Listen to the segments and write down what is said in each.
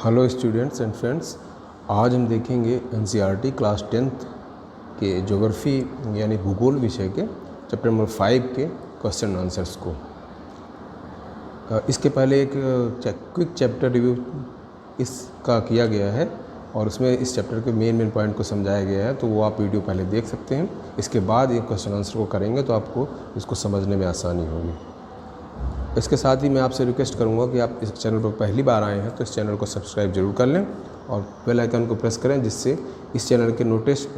Hello students and friends, आज हम देखेंगे एनसीईआरटी क्लास 10th के ज्योग्राफी यानी भूगोल विषय के चैप्टर नंबर 5 के क्वेश्चन आंसर्स को। इसके पहले एक क्विक चैप्टर रिव्यू इसका किया गया है और उसमें इस चैप्टर के मेन पॉइंट को समझाया गया है, तो वो आप वीडियो पहले देख सकते हैं। इसके बाद ये क्वेश्चन आंसर को करेंगे तो आपको इसको समझने में आसानी होगी। इसके साथ ही मैं आपसे रिक्वेस्ट करूंगा कि आप इस चैनल पर पहली बार आए हैं तो इस चैनल को सब्सक्राइब जरूर कर लें और बेल आइकन को प्रेस करें, जिससे इस चैनल के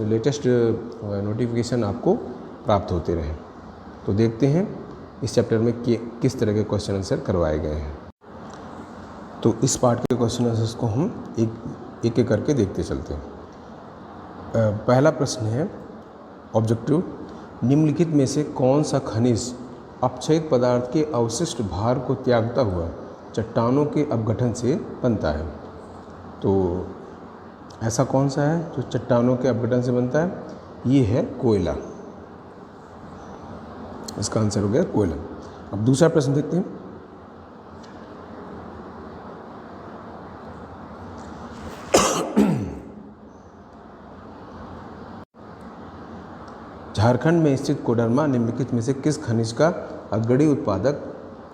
लेटेस्ट नोटिफिकेशन आपको प्राप्त होते रहें। तो देखते हैं इस चैप्टर में किस तरह के क्वेश्चन आंसर करवाए गए हैं। तो इस पार्ट के क्वेश्चन आंसर्स को हम एक एक करके देखते चलते हैं। पहला प्रश्न है ऑब्जेक्टिव, निम्नलिखित में से कौन सा खनिज अपक्षयित पदार्थ के अवशिष्ट भार को त्यागता हुआ चट्टानों के अपघटन से बनता है। तो ऐसा कौन सा है जो चट्टानों के अपघटन से बनता है? ये है कोयला। इसका आंसर हो गया कोयला। अब दूसरा प्रश्न देखते हैं। झारखंड में स्थित कोडरमा निम्नलिखित में से किस खनिज का अग्रणी उत्पादक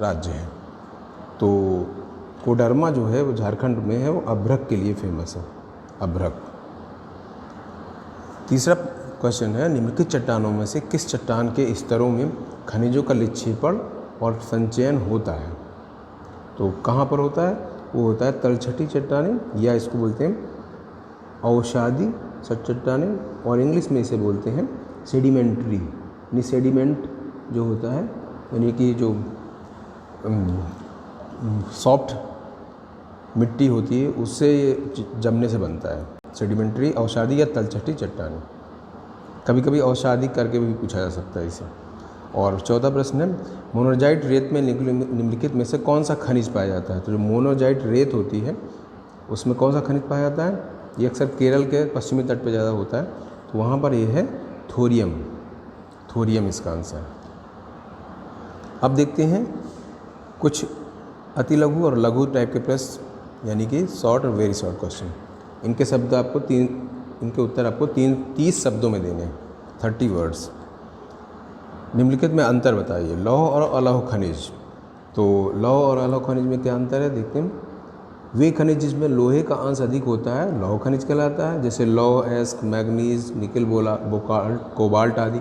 राज्य है? तो कोडरमा जो है वो झारखंड में है, वो अभ्रक के लिए फेमस है, अभ्रक। तीसरा क्वेश्चन है, निम्नलिखित चट्टानों में से किस चट्टान के स्तरों में खनिजों का निक्षेपण और संचयन होता है? तो कहाँ पर होता है? वो होता है तलछटी चट्टानें, या इसको बोलते हैं अवसादी चट्टानें, और इंग्लिश में इसे बोलते हैं सेडिमेंट्री। यानी सेडिमेंट जो होता है यानी कि जो सॉफ्ट मिट्टी होती है उससे जमने से बनता है सेडिमेंट्री अवसादी या तलछटी चट्टानें। कभी कभी अवसादी करके भी पूछा जा सकता है इसे। और चौथा प्रश्न है, मोनोजाइट रेत में निम्नलिखित में से कौन सा खनिज पाया जाता है? तो जो मोनोजाइट रेत होती है उसमें कौन सा खनिज पाया जाता है? ये अक्सर केरल के पश्चिमी तट पर ज़्यादा होता है, तो वहाँ पर ये है थोरियम। थोरियम इसका आंसर है। अब देखते हैं कुछ अति लघु और लघु टाइप के प्रश्न, यानी कि शॉर्ट और वेरी शॉर्ट क्वेश्चन। इनके शब्द आपको इनके उत्तर आपको 30 शब्दों में देने हैं, 30 वर्ड्स। निम्नलिखित में अंतर बताइए। लौह और अलौह खनिज। तो लौह और अलौह खनिज में क्या अंतर है देखते हैं। वे खनिज जिसमें लोहे का अंश अधिक होता है लौह खनिज कहलाता है, जैसे लौह, एस्क, मैग्नीज, निकल, कोबाल्ट आदि।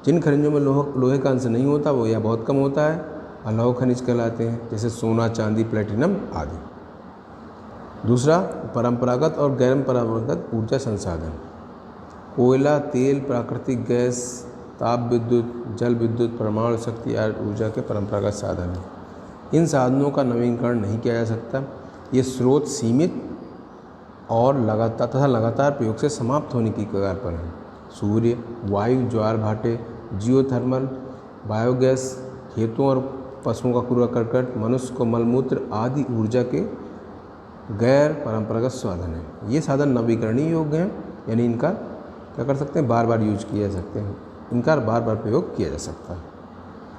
जिन खनिजों में लोहे का अंश नहीं होता वो या बहुत कम होता है अलौह खनिज कहलाते हैं, जैसे सोना, चांदी, प्लेटिनम आदि। दूसरा, परंपरागत और गैर परंपरागत ऊर्जा संसाधन। कोयला, तेल, प्राकृतिक गैस, ताप विद्युत, जल विद्युत, परमाणु शक्ति आदि ऊर्जा के परंपरागत साधन हैं। इन साधनों का नवीनीकरण नहीं किया जा सकता। ये स्रोत सीमित और लगातार प्रयोग से समाप्त होने की कगार पर हैं। सूर्य, वायु, ज्वार भाटे, जियोथर्मल, बायोगैस, खेतों और पशुओं का कूड़ा करकट, मनुष्य को मलमूत्र आदि ऊर्जा के गैर परंपरागत साधन हैं। ये साधन नवीकरणीय योग्य हैं, यानी इनका क्या कर सकते हैं, बार बार यूज किया जा सकते हैं, इनका बार बार प्रयोग किया जा सकता है।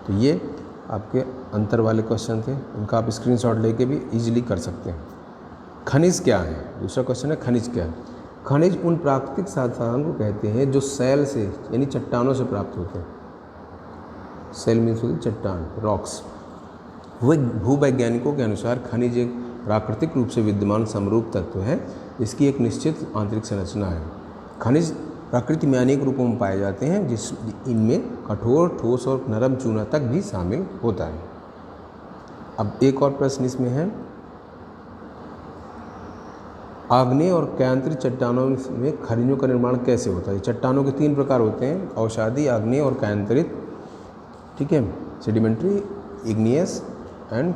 तो ये आपके अंतर वाले क्वेश्चन थे, इनका आप स्क्रीनशॉट लेके भी इजीली कर सकते हैं। खनिज क्या है? दूसरा क्वेश्चन है खनिज क्या है? खनिज उन प्राकृतिक साधनों को कहते हैं जो शैल से यानी चट्टानों से प्राप्त होते हैं। शैल मीन्स होती चट्टान, रॉक्स। वह भूवैज्ञानिकों के अनुसार खनिज एक प्राकृतिक रूप से विद्यमान समरूप तत्व है, इसकी एक निश्चित आंतरिक संरचना है। खनिज प्रकृति में अनेक रूपों में पाए जाते हैं, इनमें कठोर, ठोस और नरम चूना तक भी शामिल होता है। अब एक और प्रश्न इसमें है, आग्नेय और कायांतरित चट्टानों में खनिजों का निर्माण कैसे होता है? चट्टानों के 3 प्रकार होते हैं, अवसादी, आग्नेय और कायांतरित। ठीक है, सेडिमेंट्री, इग्नियस एंड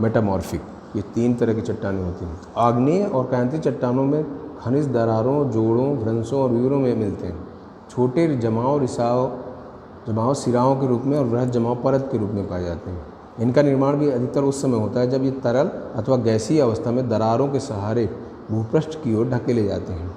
मेटामॉर्फिक, ये 3 तरह की चट्टानें होती हैं। आग्नेय और कायांतरित चट्टानों में खनिज दरारों, जोड़ों, भ्रंशों और व्यूरों में मिलते हैं। छोटे जमाव सिराओं के रूप में और वृहद जमाव परत के रूप में पाए जाते हैं। इनका निर्माण भी अधिकतर उस समय होता है जब ये तरल अथवा गैसीय अवस्था में दरारों के सहारे भूपृष्ठ की ओर ढकेले जाते हैं।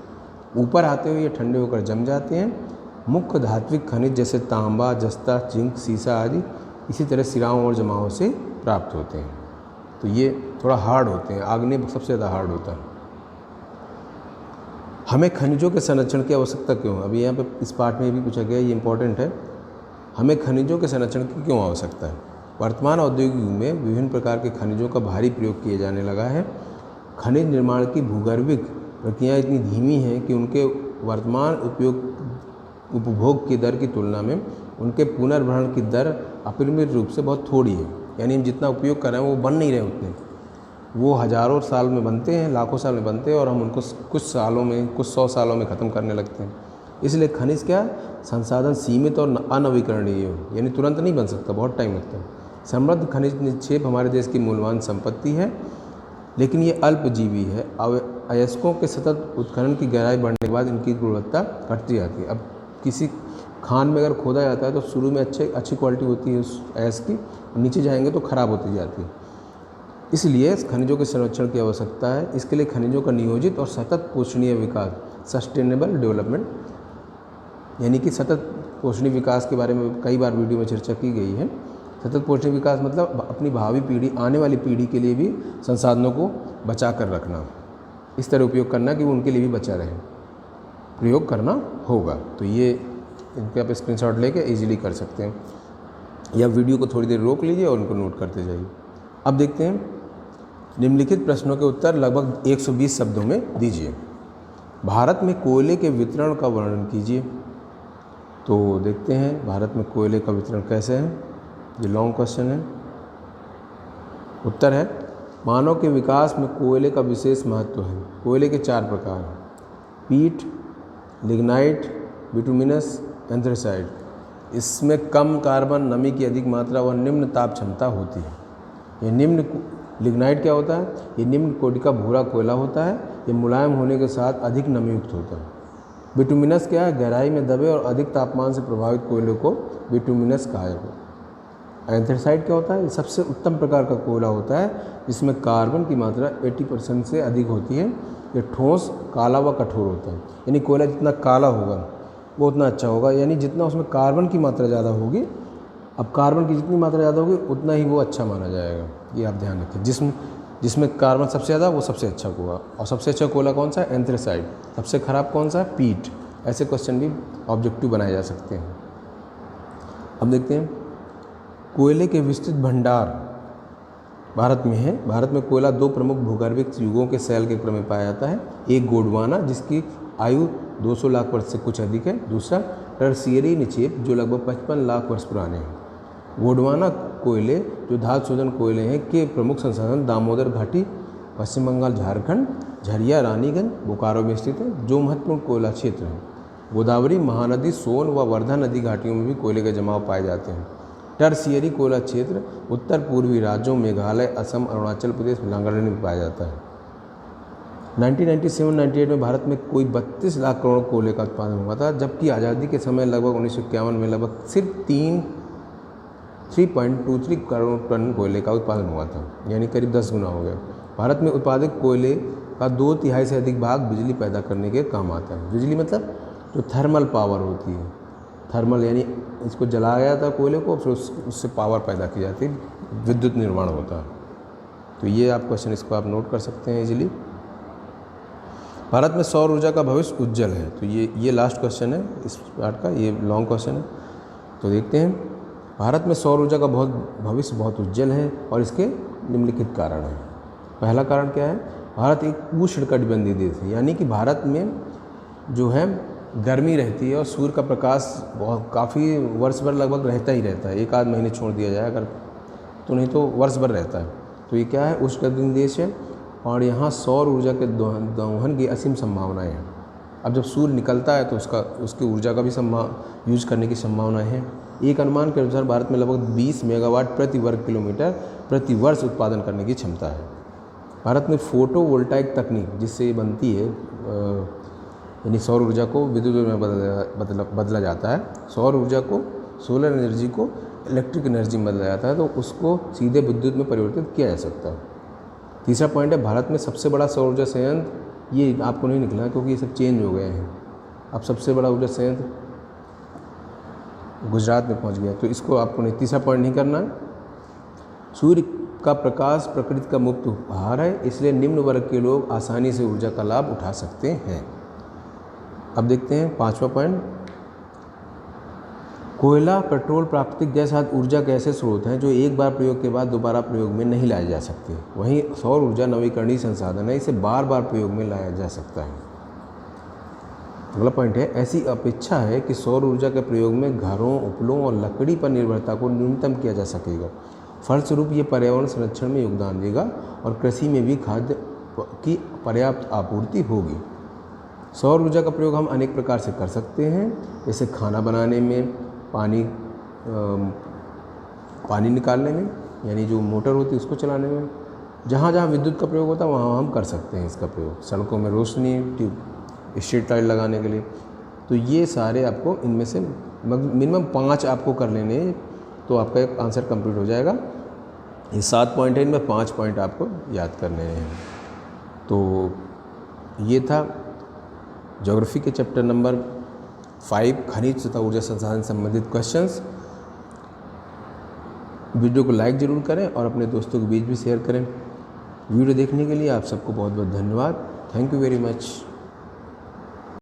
ऊपर आते हुए ये ठंडे होकर जम जाते हैं। मुख्य धात्विक खनिज जैसे तांबा, जस्ता, जिंक, सीसा आदि इसी तरह सिराओं और जमावों से प्राप्त होते हैं। तो ये थोड़ा हार्ड होते हैं, आग्नेय सबसे ज़्यादा हार्ड होता है। हमें खनिजों के संरक्षण की आवश्यकता क्यों है? अभी यहाँ पे इस पार्ट में भी पूछा गया, ये इंपॉर्टेंट है। हमें खनिजों के संरक्षण की क्यों आवश्यकता है? वर्तमान औद्योगिक युग में विभिन्न प्रकार के खनिजों का भारी प्रयोग किए जाने लगा है। खनिज निर्माण की भूगर्भिक प्रक्रियाएँ इतनी धीमी हैं कि उनके वर्तमान उपभोग की दर की तुलना में उनके पुनर्भरण की दर अपरिमित रूप से बहुत थोड़ी है। यानी हम जितना उपयोग कर रहे हैं वो बन नहीं रहे उतने। वो हज़ारों साल में बनते हैं, लाखों साल में बनते हैं, और हम उनको कुछ सालों में, कुछ 100 सालों में ख़त्म करने लगते हैं। इसलिए खनिज क्या, संसाधन सीमित और अनवीकरणीय है, यानी तुरंत नहीं बन सकता, बहुत टाइम लगता है। समृद्ध खनिज निक्षेप हमारे देश की मूल्यवान संपत्ति है, लेकिन ये अल्पजीवी है। अयस्कों के सतत उत्खनन की गहराई बढ़ने के बाद इनकी गुणवत्ता घटती जाती है। अब किसी खान में अगर खोदा जाता है तो शुरू में अच्छी क्वालिटी होती है उस अयस्क की, नीचे जाएंगे तो ख़राब होती जाती है। इसलिए खनिजों के संरक्षण की आवश्यकता है। इसके लिए खनिजों का नियोजित और सतत पोषणीय विकास, सस्टेनेबल डेवलपमेंट, यानी कि सतत पोषणीय विकास के बारे में कई बार वीडियो में चर्चा की गई है। सतत पोषणीय विकास मतलब अपनी भावी पीढ़ी, आने वाली पीढ़ी के लिए भी संसाधनों को बचा कर रखना, इस तरह उपयोग करना कि वो उनके लिए भी बचा रहे, प्रयोग करना होगा। तो ये इनके आप स्क्रीनशॉट लेके इजीली कर सकते हैं, या वीडियो को थोड़ी देर रोक लीजिए और उनको नोट करते जाइए। अब देखते हैं निम्नलिखित प्रश्नों के उत्तर लगभग 120 शब्दों में दीजिए। भारत में कोयले के वितरण का वर्णन कीजिए। तो देखते हैं भारत में कोयले का वितरण कैसे है। ये लॉन्ग क्वेश्चन है। उत्तर है, मानव के विकास में कोयले का विशेष महत्व है। कोयले के 4 प्रकार हैं: पीट, लिग्नाइट, बिटुमिनस, एंथ्रेसाइट। इसमें कम कार्बन, नमी की अधिक मात्रा व निम्न ताप क्षमता होती है। ये निम्न लिग्नाइट क्या होता है? ये निम्न कोटि का भूरा कोयला होता है। ये मुलायम होने के साथ अधिक नमी युक्त होता है। बिटुमिनस क्या है? गहराई में दबे और अधिक तापमान से प्रभावित कोयले को बिटुमिनस कहा जाता है। एंथ्रेसाइट क्या होता है? ये सबसे उत्तम प्रकार का कोयला होता है जिसमें कार्बन की मात्रा 80% से अधिक होती है। ये ठोस, काला व कठोर होता है। यानी कोयला जितना काला होगा वो उतना अच्छा होगा, यानी जितना उसमें कार्बन की मात्रा ज़्यादा होगी, अब कार्बन की जितनी मात्रा ज़्यादा होगी उतना ही वो अच्छा माना जाएगा। ये आप ध्यान रखें। जिसमें कार्बन सबसे ज़्यादा वो सबसे अच्छा कोयला। और सबसे अच्छा कोयला कौन सा है? एंथ्रेसाइट। सबसे खराब कौन सा है? पीट। ऐसे क्वेश्चन भी ऑब्जेक्टिव बनाए जा सकते हैं। अब देखते हैं कोयले के विस्तृत भंडार भारत में है। भारत में कोयला 2 प्रमुख भूगर्भिक युगों के शैल के क्रम में पाया जाता है। एक गोंडवाना, जिसकी आयु 200 लाख वर्ष से कुछ अधिक है। दूसरा टर्शियरी निक्षेप, जो लगभग 55 लाख वर्ष पुराने हैं। गोंडवाना कोयले, जो धातु शोधन कोयले हैं, के प्रमुख संसाधन दामोदर घाटी, पश्चिम बंगाल, झारखंड, झरिया, रानीगंज, बोकारो में स्थित है, जो महत्वपूर्ण कोयला क्षेत्र हैं। गोदावरी, महानदी, सोन व वर्धा नदी घाटियों में भी कोयले के जमाव पाए जाते हैं। टर्शियरी कोयला क्षेत्र उत्तर पूर्वी राज्यों मेघालय, असम, अरुणाचल प्रदेश, नागालैंड में पाया जाता है। 1997-98 में भारत में कोई 32 लाख करोड़ कोयले का उत्पादन हुआ था, जबकि आज़ादी के समय लगभग 1951 में लगभग सिर्फ 3.23 करोड़ टन कोयले का उत्पादन हुआ था, यानी करीब 10 गुना हो गया। भारत में उत्पादित कोयले का 2/3 से अधिक भाग बिजली पैदा करने के काम आता है। बिजली मतलब जो थर्मल पावर होती है, थर्मल यानी इसको जलाया जाता है कोयले को, फिर उससे पावर पैदा की जाती है, विद्युत निर्माण होता है। तो ये आप क्वेश्चन, इसको आप नोट कर सकते हैं इजीली। भारत में सौर ऊर्जा का भविष्य उज्जवल है। तो ये लास्ट क्वेश्चन है इस पार्ट का, ये लॉन्ग क्वेश्चन है। तो देखते हैं, भारत में सौर ऊर्जा का भविष्य बहुत उज्जवल है और इसके निम्नलिखित कारण हैं। पहला कारण क्या है? भारत एक उष्णकटिबंधीय देश है, यानी कि भारत में जो है गर्मी रहती है और सूर्य का प्रकाश बहुत काफ़ी वर्ष भर लगभग रहता ही रहता है। 1 आध महीने छोड़ दिया जाए अगर तो, नहीं तो वर्ष भर रहता है। तो ये क्या है? उष्णकटिबंधीय देश है और यहाँ सौर ऊर्जा के दोहन की असीम संभावनाएं हैं। अब जब सूर्य निकलता है तो उसकी ऊर्जा का भी यूज करने की संभावनाएं हैं। एक अनुमान के अनुसार भारत में लगभग 20 मेगावाट प्रति वर्ग किलोमीटर प्रति वर्ष उत्पादन करने की क्षमता है। भारत में फोटोवोल्टाइक तकनीक जिससे बनती है, यानी सौर ऊर्जा को विद्युत में बदला जाता है। सौर ऊर्जा को, सोलर एनर्जी को इलेक्ट्रिक एनर्जी में बदला जाता है, तो उसको सीधे विद्युत में परिवर्तित किया जा सकता है। तीसरा पॉइंट है, भारत में सबसे बड़ा सौर ऊर्जा संयंत्र, ये आपको नहीं निकला क्योंकि ये सब चेंज हो गए हैं। अब सबसे बड़ा ऊर्जा संयंत्र गुजरात में पहुंच गया, तो इसको आपको नहीं, तीसरा पॉइंट नहीं करना है। सूर्य का प्रकाश प्रकृति का मुक्त उपहार है, इसलिए निम्न वर्ग के लोग आसानी से ऊर्जा का लाभ उठा सकते हैं। अब देखते हैं 5वां पॉइंट। कोयला, पेट्रोल, प्राकृतिक गैस आदि ऊर्जा के ऐसे स्रोत हैं जो एक बार प्रयोग के बाद दोबारा प्रयोग में नहीं लाए जा सकते। वहीं सौर ऊर्जा नवीकरणीय संसाधन है, इसे बार बार प्रयोग में लाया जा सकता है। अगला पॉइंट है, ऐसी अपेक्षा है कि सौर ऊर्जा के प्रयोग में घरों, उपलों और लकड़ी पर निर्भरता को न्यूनतम किया जा सकेगा। फलस्वरूप ये पर्यावरण संरक्षण में योगदान देगा और कृषि में भी खाद्य की पर्याप्त आपूर्ति होगी। सौर ऊर्जा का प्रयोग हम अनेक प्रकार से कर सकते हैं, जैसे खाना बनाने में, पानी निकालने में, यानी जो मोटर होती है उसको चलाने में। जहाँ जहाँ विद्युत का प्रयोग होता है वहाँ हम कर सकते हैं इसका प्रयोग। सड़कों में रोशनी, स्ट्रीट लाइट लगाने के लिए। तो ये सारे आपको इनमें से मिनिमम 5 आपको कर लेने, तो आपका एक आंसर कंप्लीट हो जाएगा। ये 7 पॉइंट है, इनमें 5 पॉइंट आपको याद करने हैं। तो ये था ज्योग्राफी के चैप्टर नंबर 5 खनिज तथा ऊर्जा संसाधन संबंधित क्वेश्चंस। वीडियो को लाइक ज़रूर करें और अपने दोस्तों के बीच भी शेयर करें। वीडियो देखने के लिए आप सबको बहुत बहुत धन्यवाद। Thank you very much.